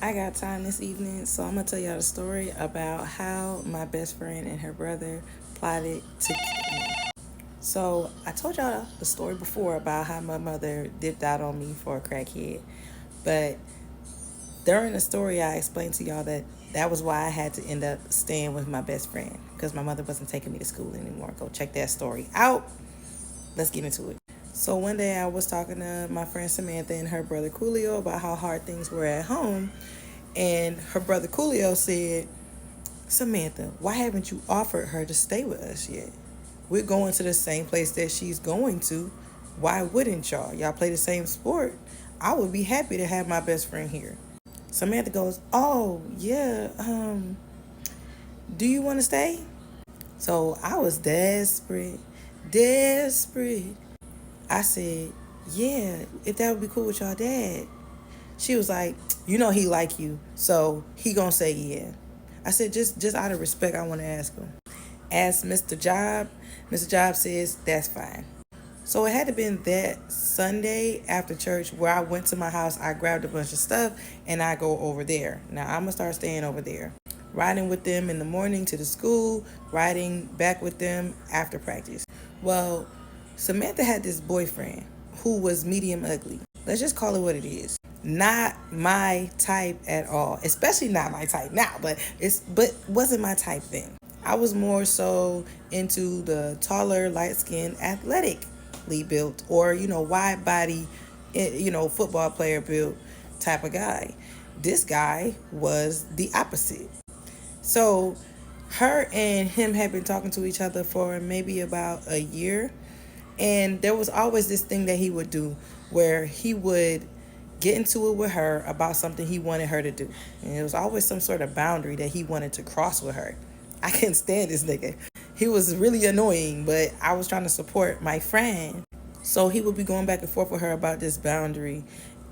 I got time this evening, so I'm gonna tell y'all the story about how my best friend and her brother plotted to kill me. So I told y'all the story before about how my mother dipped out on me for a crackhead, but during the story I explained to y'all that that was why I had to end up staying with my best friend because my mother wasn't taking me to school anymore. Go check that story out. Let's get into it. So one day I was talking to my friend Samantha and her brother Coolio about how hard things were at home. And her brother Coolio said, Samantha, why haven't you offered her to stay with us yet? We're going to the same place that she's going to. Why wouldn't y'all? Y'all play the same sport. I would be happy to have my best friend here. Samantha goes, oh, yeah, do you want to stay? So I was desperate. I said, yeah, if that would be cool with y'all dad. She was like, you know he like you, so he gonna say yeah. I said, just out of respect, I want to ask him. Asked Mr. Job. Mr. Job says, that's fine. So it had to been that Sunday after church where I went to my house, I grabbed a bunch of stuff, and I go over there. Now I'm gonna start staying over there. Riding with them in the morning to the school, riding back with them after practice. Well, Samantha had this boyfriend who was medium ugly. Let's just call it what it is. Not my type at all, especially not my type now, but wasn't my type then. I was more so into the taller, light skinned, athletically built, or wide body, football player built type of guy. This guy was the opposite. So her and him had been talking to each other for maybe about a year, and there was always this thing that he would do where he would get into it with her about something he wanted her to do. And it was always some sort of boundary that he wanted to cross with her. I couldn't stand this nigga. He was really annoying, but I was trying to support my friend. So he would be going back and forth with her about this boundary.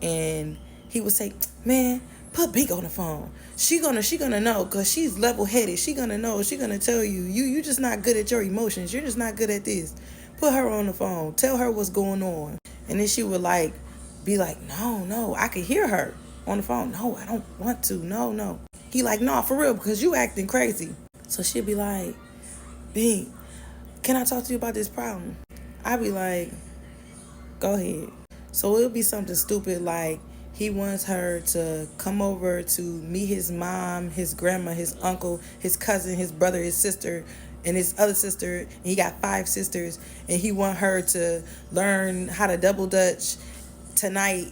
And he would say, man, put Bink on the phone. She gonna know because she's level headed. She gonna know. She gonna tell you. You just not good at your emotions. You're just not good at this. Put her on the phone. Tell her what's going on. And then she would be like, no, I could hear her on the phone. No, I don't want to. No. He like, no, for real, because you acting crazy. So she'd be like, Bink, can I talk to you about this problem? I'd be like, go ahead. So it'll be something stupid like he wants her to come over to meet his mom, his grandma, his uncle, his cousin, his brother, his sister, and his other sister. And he got 5 sisters, and he want her to learn how to double dutch tonight,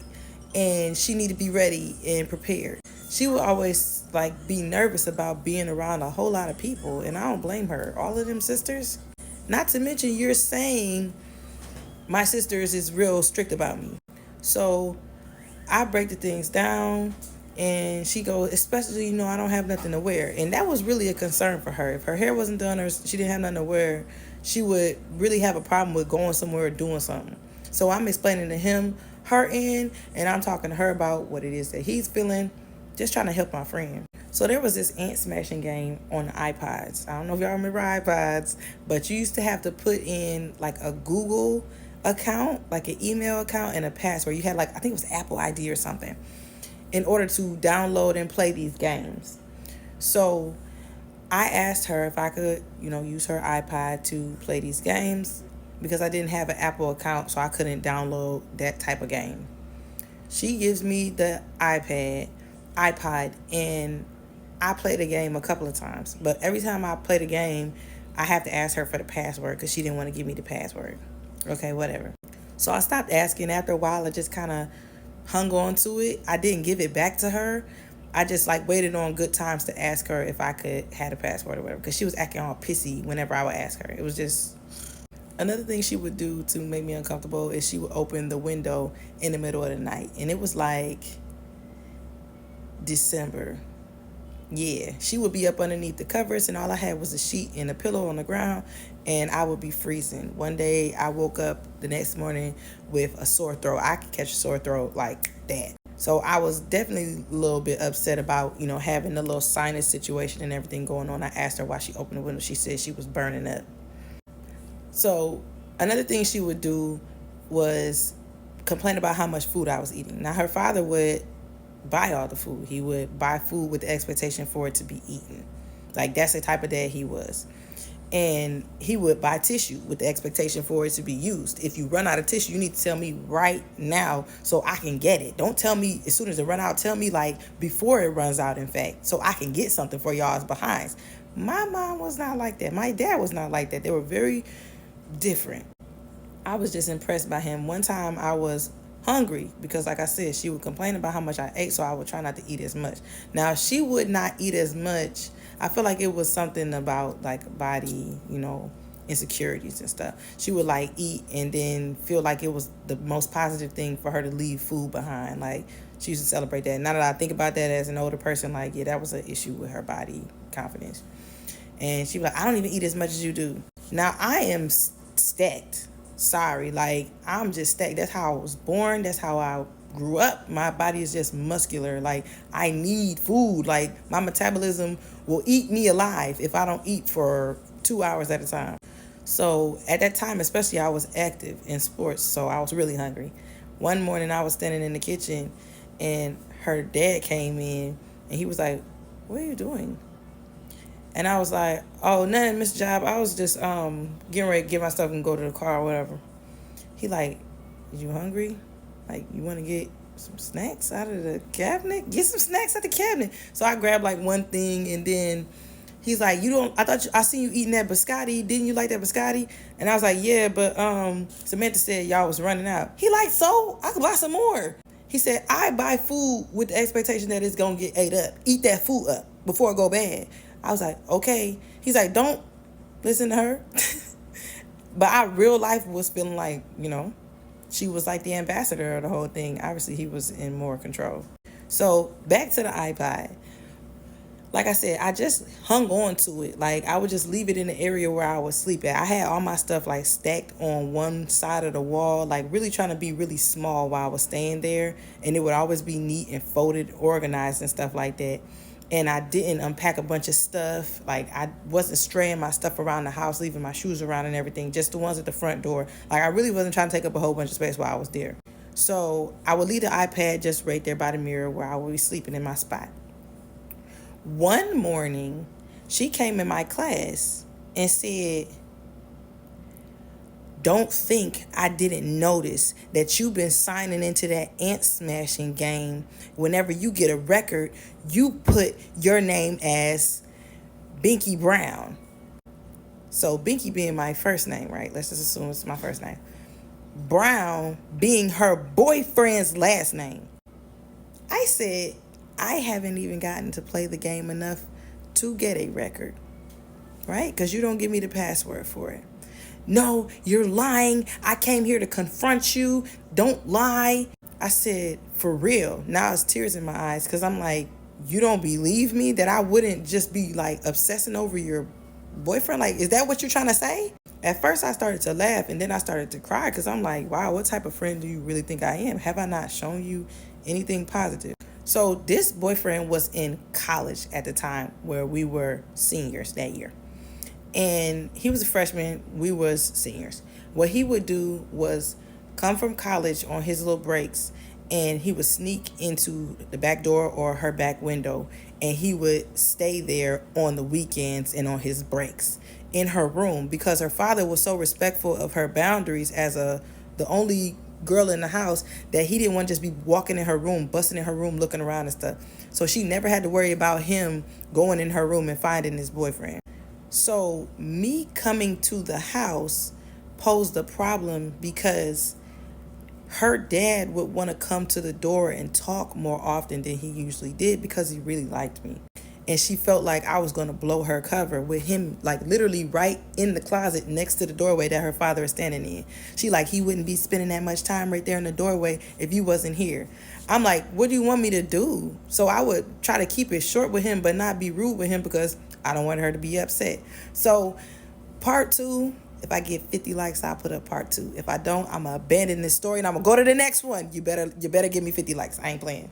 and she need to be ready and prepared. She would always be nervous about being around a whole lot of people, and I don't blame her. All of them sisters. Not to mention you're saying my sisters is real strict about me. So I break the things down, and she goes, especially, I don't have nothing to wear. And that was really a concern for her. If her hair wasn't done or she didn't have nothing to wear, she would really have a problem with going somewhere or doing something. So I'm explaining to him her end, and I'm talking to her about what it is that he's feeling, just trying to help my friend. So there was this ant smashing game on the iPods. I don't know if y'all remember iPods, but you used to have to put in a Google account, an email account, and a password. You had I think it was Apple ID or something, in order to download and play these games. So I asked her if I could, use her iPod to play these games because I didn't have an Apple account, so I couldn't download that type of game. She gives me the iPod, and I played the game a couple of times. But every time I play the game, I have to ask her for the password because she didn't want to give me the password. Okay, whatever. So I stopped asking. After a while, I just kind of hung on to it. I didn't give it back to her. I just waited on good times to ask her if I could have a password or whatever, because she was acting all pissy whenever I would ask her. It was just another thing she would do to make me uncomfortable is she would open the window in the middle of the night, and it was December. Yeah, she would be up underneath the covers, and all I had was a sheet and a pillow on the ground, and I would be freezing. One day I woke up the next morning with a sore throat. I could catch a sore throat like that. So I was definitely a little bit upset about, having the little sinus situation and everything going on. I asked her why she opened the window. She said she was burning up. So another thing she would do was complain about how much food I was eating. Now her father would buy all the food. He would buy food with the expectation for it to be eaten. Like, that's the type of dad he was. And he would buy tissue with the expectation for it to be used. If you run out of tissue, you need to tell me right now so I can get it. Don't tell me as soon as it run out. Tell me like before it runs out, in fact, so I can get something for y'all's behinds. My mom was not like that. My dad was not like that. They were very different. I was just impressed by him. One time I was hungry because, like I said, she would complain about how much I ate, so I would try not to eat as much. Now, she would not eat as much. I feel like it was something about like body, insecurities and stuff. She would like eat and then feel like it was the most positive thing for her to leave food behind. Like, she used to celebrate that. Now that I think about that as an older person, like, yeah, that was an issue with her body confidence. And she was like, I don't even eat as much as you do. Now, I am stacked. Sorry, like, I'm just stacked. That's how I was born. That's how I grew up. My body is just muscular. Like, I need food. Like, my metabolism will eat me alive if I don't eat for 2 hours at a time. So at that time, especially, I was active in sports, so I was really hungry. One morning, I was standing in the kitchen, and her dad came in, and he was like, what are you doing? And I was like, oh, nothing, Miss Job. I was just getting ready to get my stuff and go to the car or whatever. He like, you hungry? Like, you want to get some snacks out of the cabinet? Get some snacks at the cabinet. So I grabbed like one thing, and then he's like, I seen you eating that biscotti. Didn't you like that biscotti? And I was like, yeah, but Samantha said y'all was running out. He like, so I could buy some more. He said, I buy food with the expectation that it's going to get ate up. Eat that food up before it go bad. I was like, okay. He's like, don't listen to her. But I real life was feeling like, she was like the ambassador of the whole thing. Obviously, he was in more control. So back to the iPod. Like I said, I just hung on to it. Like, I would just leave it in the area where I would sleep at. I had all my stuff like stacked on one side of the wall, like really trying to be really small while I was staying there. And it would always be neat and folded, organized and stuff like that. And I didn't unpack a bunch of stuff. Like, I wasn't straying my stuff around the house, leaving my shoes around and everything, just the ones at the front door. Like, I really wasn't trying to take up a whole bunch of space while I was there. So I would leave the iPad just right there by the mirror where I would be sleeping in my spot. One morning, she came in my class and said, don't think I didn't notice that you've been signing into that ant smashing game. Whenever you get a record, you put your name as Binky Brown. So Binky being my first name, right? Let's just assume it's my first name. Brown being her boyfriend's last name. I said, I haven't even gotten to play the game enough to get a record, right? Because you don't give me the password for it. No, you're lying. I came here to confront you. Don't lie. I said, for real. Now it's tears in my eyes because I'm like, you don't believe me that I wouldn't just be like obsessing over your boyfriend? Like, is that what you're trying to say? At first I started to laugh and then I started to cry because I'm like, wow, what type of friend do you really think I am? Have I not shown you anything positive? So this boyfriend was in college at the time where we were seniors that year. And he was a freshman, we was seniors. What he would do was come from college on his little breaks and he would sneak into the back door or her back window and he would stay there on the weekends and on his breaks in her room because her father was so respectful of her boundaries as the only girl in the house that he didn't want to just be walking in her room, busting in her room, looking around and stuff. So she never had to worry about him going in her room and finding his boyfriend. So me coming to the house posed a problem because her dad would want to come to the door and talk more often than he usually did because he really liked me. And she felt like I was going to blow her cover with him, like literally right in the closet next to the doorway that her father is standing in. She like, he wouldn't be spending that much time right there in the doorway if you wasn't here. I'm like, what do you want me to do? So I would try to keep it short with him, but not be rude with him because I don't want her to be upset. So part 2, if I get 50 likes, I'll put up part 2. If I don't, I'm going to abandon this story and I'm going to go to the next one. You better give me 50 likes. I ain't playing.